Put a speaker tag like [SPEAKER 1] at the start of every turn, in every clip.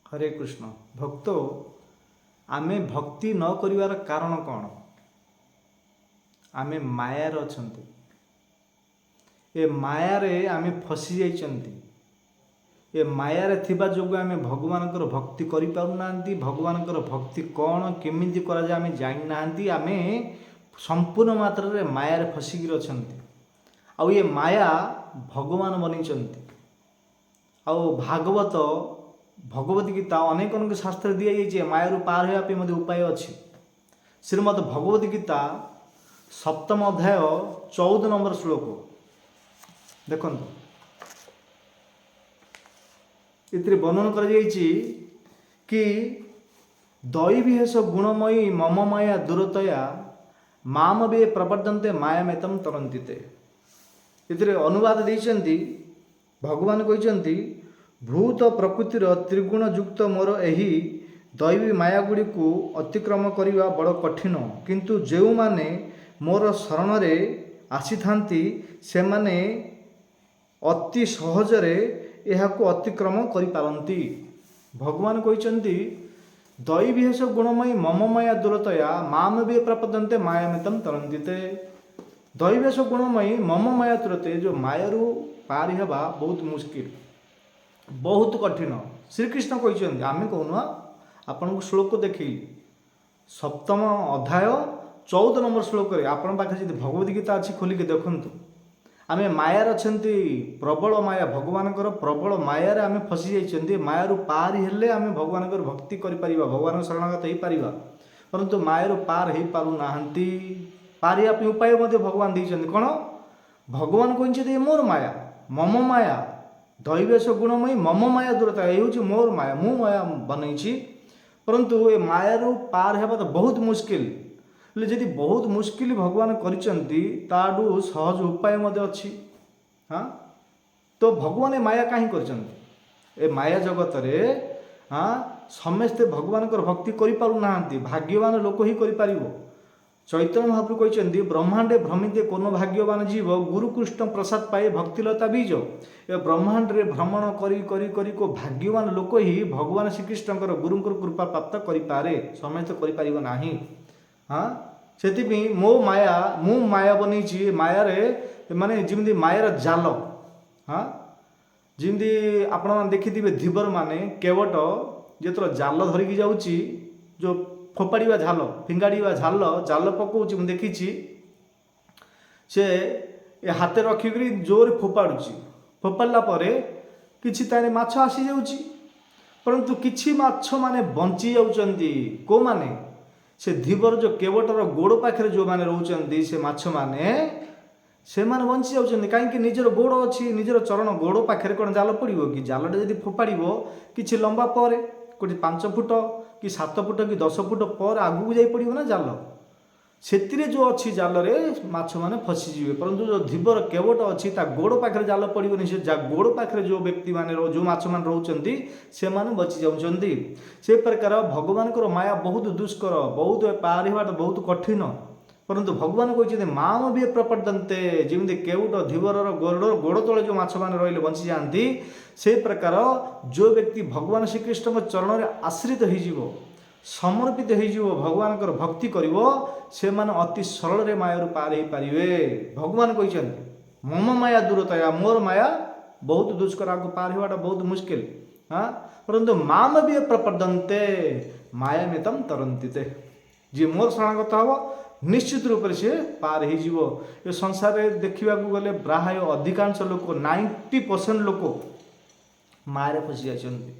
[SPEAKER 1] हरे कृष्ण भक्त आमे भक्ति न करिवार कारण कौन? आमे मायार अछंती। ए मायारे आमे फसी जाइछंती। ए मायारे थिबा जोगु आमे भगवानकर भक्ति करि पारु नांती। भगवानकर भक्ति कौन केमिति करा जाय आमे जानि नांती। आमे संपूर्ण मात्रा रे मायारे फसी गिर अछंती। आउ ये माया भगवान बनिछंती। आउ भागवत भगवत गीता अनेक अनेक शास्त्र दिया जाइए मायारू पार होगा उपाय अच्छी। श्रीमद भगवत गीता सप्तम अध्याय 14 नंबर श्लोक देखो। इतने वर्णन कर कि दैवीहेश गुणमयी मम माया दूरतया माम वे प्रवर्तन्ते मायामेतम तरन्तिते। इतने अनुवाद देइछन्ति भगवान कहते भूत प्रकृतिर त्रिगुण युक्त मोर एही दैवी मायागुड़ी को अतिक्रम करने बड़ कठिन, किंतु जो माने मोर शरण रे आसी थांती से माने अति सहजरे यह को अतिक्रम करि पारंती। भगवान कहते दैवीहेश गुणमयी मम माया दूरतया माम वे प्रपद्यन्ते मायामितम तरन्तिते। दैवेश गुणमयी मम माया तुरते जो मायारू पार हेबा बहुत मुश्किल, बहुत कठिन। श्रीकृष्ण कहते आम कहूना आपण को श्लोक देखी सप्तम अध्याय 14 नंबर श्लोक आपण पाखे जी भगवद गीता अच्छी खोलिक देखु। आम मायार अच्छा प्रबल माया भगवानकर प्रबल मायार आम फसी जाइए। मायारू पार हेले आम भगवान भक्ति कर भगवान शरणागत हो पार, परंतु मायारू पार हो पारु नाहंती। पार उपाय भगवान देते कौन? भगवान कहते मोर माया मम माया दैवेश गुणमयी मम माया दूरता ये मोर माया मु माया बनई, परंतु ये मायारू पार हेबा तो बहुत मुश्किल। जदि बहुत मुश्किल भगवान करिसेंती ताडू सहज उपाय अच्छी। हाँ तो भगवान ए माया कहीं करिसेंती? ए माया जगत रे हाँ समस्ते भगवान भक्ति करि पारु नाहंती। भाग्यवान लोक ही करि पारिबो। चैतन्य महाप्रभु कहते ब्रह्मांडे भ्रमिते कोनो भाग्यवान जीव गुरुकृष्ण प्रसाद पाए भक्तिलता बीज। ए ब्रह्मांड रे भ्रमण करी करी करी को भाग्यवान लोक ही भगवान श्रीकृष्ण गुरुंकर कृपा प्राप्त करिपारे, समस्त करिपारिबो नाही। हाँ से मो माया मु माया बनई माया रे माने जिमती मायार जाल। हाँ जिमती आपण देखिथिबे धीवर माने केवट जेतर जाल धरिकी जाउची जो फोपाड़ा झाल फिंगाड़ा झाल जाल पकाऊँ मुझे देखी से हाथ रखिक जोर फोपाड़ी फोपाड़ा कि माछ आसी जाऊँगी, परंतु किछि माछ माने बंची जाउचंती। को माने से धीवर जो केवटर गोड़ पाखे जो माने रोचंती से माछ माने से माने बंची जाउचंती। कहीं निजर गोड़ अच्छी निजर चरण गोड़ पाखे कौन जाल पड़ो कि जालटा जब फोपाड़ कि लंबा पर कोटी 5 फुट कि 7 फुट कि 10 फुट पर आगू जाई पड़ो ना जाल से जो अच्छी जाल रे माछ माने फसीजे। परंतु जो धीवर केवट अच्छी गोड़ पाखे जाल पड़ोनी से गोड़ पाखे जो व्यक्ति माने जो माछ मान रोचंती से माने बची जाउचंती। से प्रकार भगवान माया बहुत दुष्कर बहुत पार होगा बहुत कठिन, परंतु भगवान कहते माम भी प्रपद्यन्ते जमी केवट धीवर गोड़ तले जो माछ मान रही बंची जाती से प्रकार जो व्यक्ति भगवान श्रीकृष्ण चरण में आश्रित हो समर्पित हो भगवान भक्ति करिवो से माने अति सरल रे मायारू पार हो पारे। भगवान कहते मम माया दूरतया मोर माया बहुत दुष्कर को पार होगा बहुत मुश्किल। हाँ परंतु माम भी प्रपद्यन्ते माया में तम तरंतिते। जी मोर शरणागत हम निश्चित रूप से पार हो संसार में देखा गले प्राय अधिकांश लोक 90% लोक माया फसी जाती।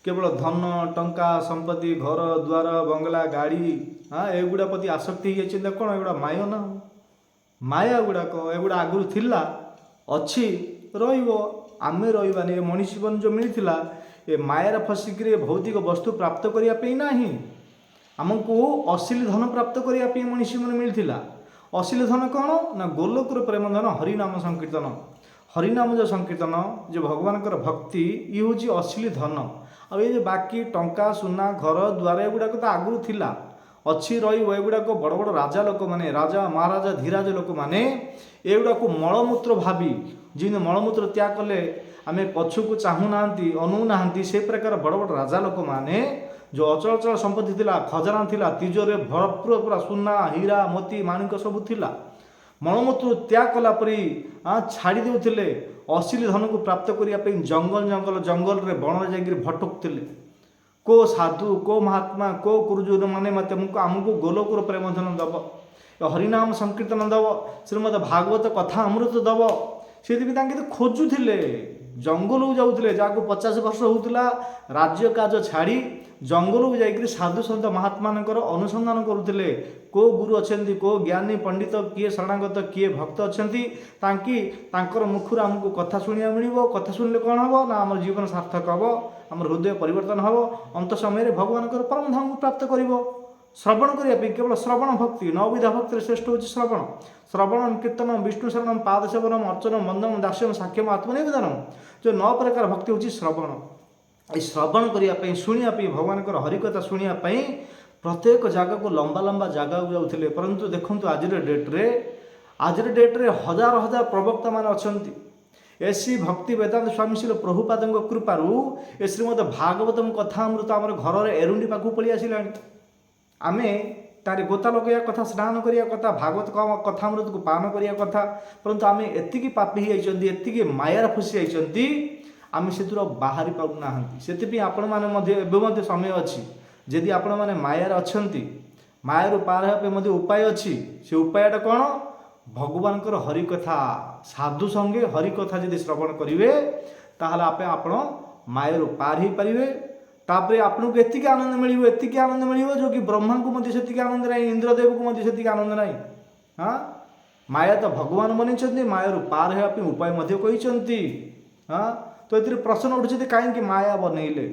[SPEAKER 1] केवल धन टंका संपत्ति घर द्वार बंगला गाड़ी हाँ एगुड़ा प्रति आसक्ति हो जाती। कौन एगुड़ा माया ना माया गुड़ाक एगुड़ा आगुरी थिला अच्छी रहिबो आमे रहिबानी। मनीष जीवन जो मिलता ये मायार फसिक भौतिक वस्तु प्राप्त करने नहीं आमको अश्लील धन प्राप्त करने मनीष जीवन मिलता। अश्लील धन कौन ना गोलोकर प्रेम धन हरिनाम संकीर्तन। हरिनाम जो संकीर्तन जो भगवान भक्ति ये हूँ अश्लील धन। आ ये बाकी टंका सुना घर द्वार एगुड़ाक तो आगुरी थिला अच्छी रहीगुड़ाक बड़ बड़ राजा लोक मैंने राजा महाराजा धीराज लोक मैंने एगुड़ा को मलमूत्र भावी जिन मलमूत्र त्याग कले आम पछक चाहूना अनुना से प्रकार बड़ बड़ राजा लोक मैंने जो अचल अचल संपत्ति थिला खजाना थिला तिजोरे भरपूर पूरा सुना हीरा मोती माणिक सब थिला मलमूत्र त्याग कला परी छाड़ी देउथिले अश्लील धन को प्राप्त करने जंगल जंगल जंगल रे बण जाकर भटकुले को साधु को महात्मा को गुरुजन मैंने मत आमको गोलोकुर प्रेम धन दब हरिनाम संकीर्तन दब श्रीमद भागवत कथा अमृत दब से तो खोजुले जंगल को जाऊे जहाँ 50 वर्ष होता राज्य काज छाड़ी जंगल को जाकर साधु सन्त महात्मा अनुसंधान करुले को गुरु अच्छा को ज्ञानी पंडित किए शरणागत किए भक्त अच्छा मुखर आमको कथा शुणा मिल कथा शुणिले कौन हम ना आम जीवन सार्थक हम आम हृदय परिवर्तन हम अंत समय भगवान परम धाम को प्राप्त कर श्रवण करने केवल श्रवण भक्ति नवविधा भक्ति श्रेष्ठ हूँ श्रवण श्रवण कीर्तन विष्णु शरणम पाद सेवनम अर्चनम वंदनम दास्यम साक्ष्यम आत्मनिवेदनम जो 9 प्रकार भक्ति हूँ श्रवण ये श्रवण करने शुणापी भगवान हरिकथा शुणापी प्रत्येक जगह को लंबा लंबा जगह को जाते परंतु देखो आज डेट्रे हजार हजार प्रवक्ता मान अच्छा एसी भक्ति वेदांत स्वामी श्री प्रभुपाद कृपारू ए श्रीमद भागवतम कथा अमृत आम घर एरुंडी पाखु पलि आसिला आमे तार गोता लगे कथा स्नान करिया कथा भागवत कथा अमृत को पान करिया कथा परंतु आमे एतिकी पापी होइचंदी एतिकी मायार फुसी होइचंदी आमे सेतुर बाहरी पाउना से आपण माने समय अच्छी जदि आपण माने मायार अछंती मायारू पार होगा उपाय अच्छी से उपायटा कौन भगवान हरिकथा साधु संगे हरिकथा जदि श्रवण करेंगे ताहले आपे आपण मायारू पार हो पारे तापर आपन को एतिक आनंद मिल जो कि ब्रह्मा को से आनंद ना इंद्रदेव को से आनंद ना हाँ माया तो भगवान बनी मायारू पार होगापी उपाय कहते हाँ तो ये प्रश्न उठुचे कहीं माया बनइले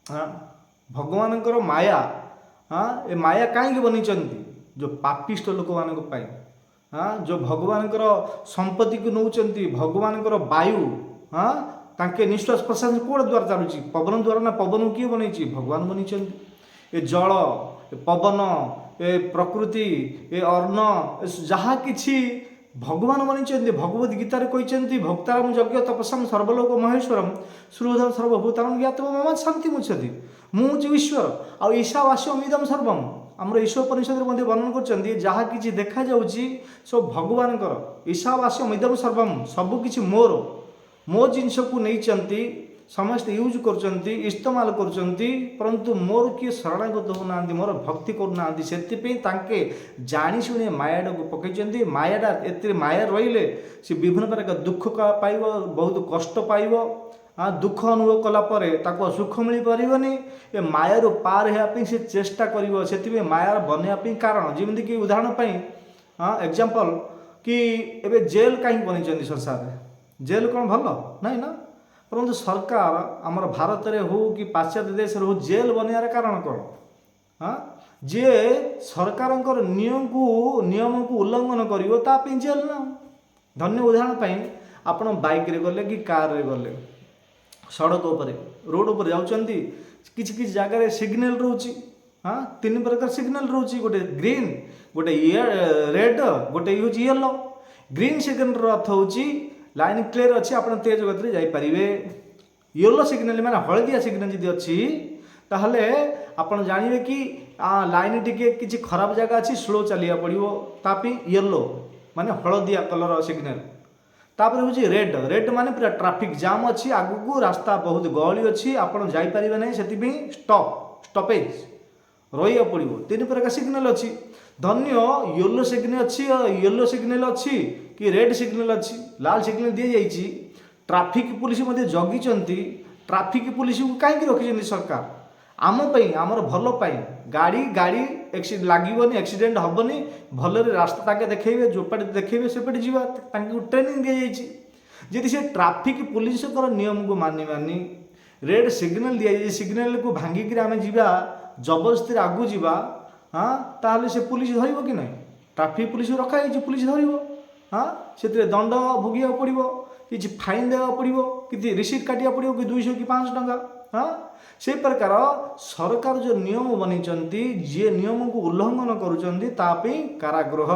[SPEAKER 1] हाँ भगवान माया हाँ ए माया कहीं बनी जो पापिष्ट लोक मान हाँ जो भगवान संपत्ति को नौकरी भगवान वायु हाँ तांके निश्वास प्रश्वास कौन द्वारा चलुची पवन द्वारा ना पवन किए बनई भगवान बनी ए जल ए पवन ए प्रकृति ए अर्ण जहाँ कि भगवान बनी भगवद गीतार कहते भक्तारम यज्ञ तपस्या सर्वलोक महेश्वरम श्रुधम सर्वभूतान ज्ञातम मम शांति मुच्छति मुझे ईश्वर आ ईशावास्यम इदम सर्वम आमर ईश्वर परिषद वर्णन कर जहाँ कि देखा सब भगवान ईशावास्यम इदम सर्वम सबकि मोर मो जिनस को नहीं समस्त यूज कर इस्तेमाल परंतु मोर किए शरणागत होना मोर भक्ति करना से जानी शुणी मायाटा को पकई मायाटा ए माया रही से विभिन्न प्रकार दुख पाइब बहुत कष्ट पाइब दुख अनुभव कलापर सुख मिल पारनी ए मायारू पार होगापी से चेष्टा कर मायार बनवाई कारण जमीक उदाहरण हाँ एग्जांपल कि एबे जेल कहीं बनी संसार में जेल कौन भल ना ना परंतु सरकार आमर भारत में हो कि पाश्चात्य देश हो जेल बनवार कारण कौन हाँ जे सरकार नियम को उल्लंघन कर जेल ना धन्य उदाहरण आपण बाइक रे गले कि कार रे गले सड़क उपर रोड उपर जाउछंती किछि जगह सिग्नल रोची हाँ 3 प्रकार सिग्नल रोची गोटे ग्रीन गोटे रेड गोटे यूज येलो ग्रीन सिग्नल अर्थ होची लाइन क्लियर अच्छी आप तेज गति जापर येलो सिग्नल माने हलदिया सिग्नल जब अच्छी ताहले आपण जानवे कि लाइन टिके किसी खराब जगह अच्छी स्लो चलिया पड़ो तापी येलो माने हलदिया कलर सिग्नल तापर हूँ रेड रेड माने पूरा ट्रैफिक जाम अच्छी आगू रास्ता बहुत गहली अच्छी आपड़ जापर ना से स्टॉपेज रही पड़ो 3 प्रकार सिग्नल अच्छी धन्य येलो सिग्नल अच्छी येलो सिग्नल अच्छी कि रेड सिग्नल अच्छी लाल सिग्नल दी जाइए ट्रैफिक पुलिस जगी ट्रैफिक पुलिस को कहीं रखी सरकार आमपाई आमर भल गाड़ी गाड़ी लगे एक्सीडेंट हेनी भल रास्ता ताके देखेबे जोपटे देखेबे सेपटे जीवा ट्रेनिंग दी जाइए जदि से ट्रैफिक पुलिस नियम को मानि रेड सिग्नल दी जाइए सिग्नल को भांगिक आम जा जबरदस्ती आगू जावा हाँ ताहले से पुलिस धरब कि ना ट्रैफिक पुलिस रखाई पुलिस धरब हाँ से दंड भोगिया पड़ो कि फाइन देवा पड़ो कि रिसीट काटिया पड़ो कि 200 कि 500 टंका हाँ से प्रकार सरकार जो नियम बनी जी नियम को उल्लंघन करुँच कारागृह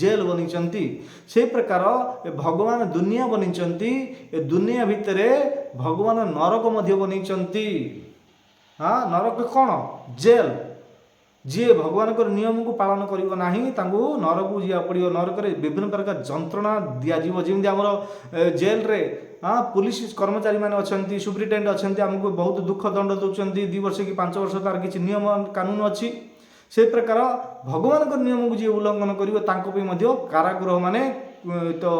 [SPEAKER 1] जेल बनी से प्रकार भगवान दुनिया बनी दुनिया भितर भगवान नरक बनी हाँ नरक कौन जेल जी भगवान नियम को पालन करिवो नाही तांको नरक को जिया पड़ियो नरक रे विभिन्न प्रकार जंत्रणा दिया जीव जेमि हमर जेल रे हाँ पुलिस कर्मचारी माने अछंती सुप्रिटेंडेंट अछंती हमको बहुत दुख दंड दउचंती 2 वर्ष कि 5 वर्ष तार किछि नियम कानून अछि से प्रकार भगवान को नियम को जी उल्लंघन करिवो तांको पे मध्य कारागृह माने तो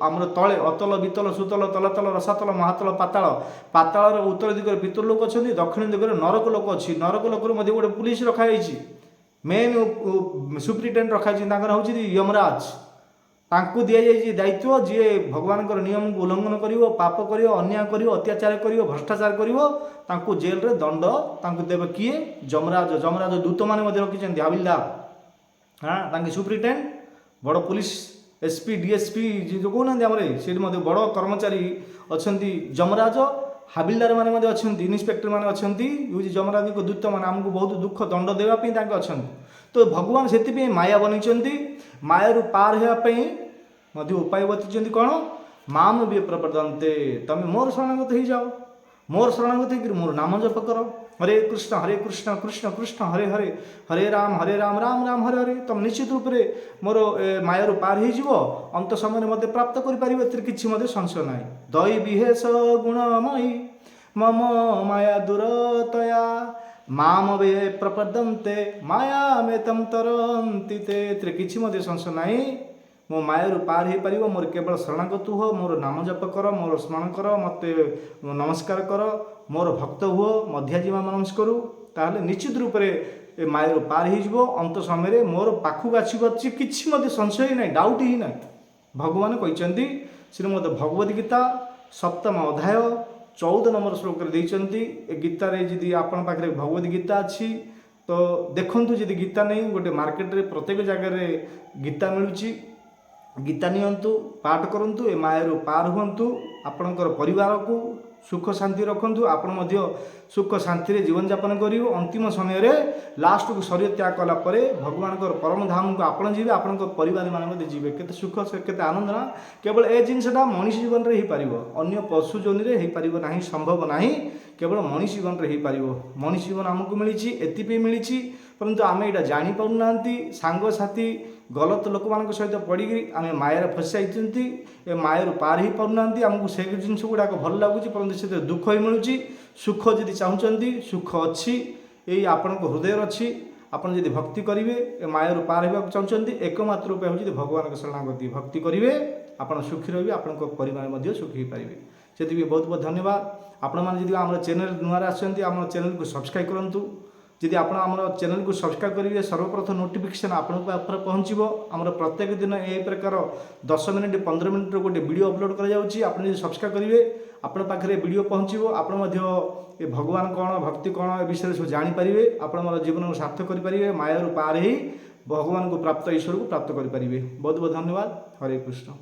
[SPEAKER 1] आमर तले अतल वितल सुतल तलातल रसातल महातल पाताल पाताल उत्तर दिगरे पितृ लोक अच्छा दक्षिण दिगरे नरक लोक अच्छी नरक लोक गोटे पुलिस रखाई मेन सुप्रिटेंडेंट रखाई हूँ यमराज तांकु दि जाइए दायित्व जी भगवान नियम को उल्लंघन करिवो पाप करिवो अन्याय करिवो अत्याचार करिवो भ्रष्टाचार करिवो तांकु जेल रे दंड तांकु देव किए जमराज जमराज दूत माने रखिछन्ति हविलदार हाँ तांके सुप्रिटेंडेंट बड़ पुलिस एसपी डीएसपी जो कहना से बड़ कर्मचारी अच्छा जमराज हाबिलदार मैंने अच्छा इन्स्पेक्टर मैंने अच्छा यूज जमराज को दूत मैंने आमको बहुत दुख दंड देवाई अच्छा तो भगवान से माया बनी माया पार होगापी उपाय बतई कौन माम भी प्रपदंते तुम मोर शरणागत हो जाओ मोर शरणागत हो मोर नाम जप कर हरे कृष्ण कृष्ण कृष्ण हरे हरे हरे राम राम राम हरे हरे तुम निश्चित रूप से मोर मायर पार हो अंत समय मत प्राप्त कर किसी संशय ना दई विहेश गुणमयी मम माया दुरतया माम वे प्रपदंते माया में तम तरंती ते किसी संशय ना मो मायर पार हो पार मोर केवल शरणागत हो मोर नाम जप कर मोर स्मरण कर मत नमस्कार कर मोर भक्त हुओ मध्याजीवा मनस करू ताहले निश्चित रूप से मायर पार हो अंत समय मोर पाखक आसब किसी संशय ना डाउट ही ना भगवान कहते श्रीमद भगवद गीता सप्तम अध्याय 14 नंबर श्लोक देते गीतार जी आपण पाखे भगवद गीता अच्छी तो देखूँ जी गीता नहीं गोटे मार्केट रे प्रत्येक जगह गीता मिलूँ गीता नियंतु पाठ करंतु ए मायर पार हुंतु आपणकर परिवार को सुख शांति रखंतु आपण मध्य सुख शांति रे जीवन यापन करियो अंतिम समय रे लास्ट को शरीर त्याग कला परे भगवान परम धाम को आपण जीवे आपण परिवार मान मध्य जीवे केते सुख केते आनंद ना केवल ए जिनसटा मनुष्य जीवन रे ही पारिबो अन्य पशु जोनि रे ही पारिबो नाही संभव नाही केवल मनुष्य जीवन रे ही पारिबो मनुष्य जीवन हमको मिलिछि एतिपे मिलिछि परंतु आमे एटा जानि पाउ नांती सांग साथी गलत लोक मान सहित पड़ी आम मायर फसाई ए मायर पार ही पाना आमको से जिन गुड़ाक भल लगुच परंतु से दुख ही मिलूँ सुख जदि चाहते सुख अच्छी यही आपण हृदय अच्छी आपड़ जब भक्ति करेंगे ए मायर पार होगा चाहते एकमात्र उपाय हूँ भगवान शरणागति भक्ति करेंगे आप सुखी रे आपण परिवार सुखी हो पारे से बहुत बहुत धन्यवाद आपण मैंने आम चैनल नुआ आम चैनल को सब्सक्राइब करूँ जदि आप चैनल को सब्सक्राइब करेंगे सर्वप्रथम नोटिफिकेशन आपण पाखे पहुँचो आमर प्रत्येक दिन यही प्रकार 10 मिनिट 15 मिनिट गोटे वीडियो अपलोड कर सब्सक्राइब करेंगे आपण पाखे वीडियो पहुँचो आपण भगवान कौन भक्ति कौन ए विषय सब जानीपारे आप जीवन को सार्थक करेंगे मायर पार ही भगवान को प्राप्त ईश्वर को प्राप्त करेंगे बहुत बहुत धन्यवाद हरे कृष्ण।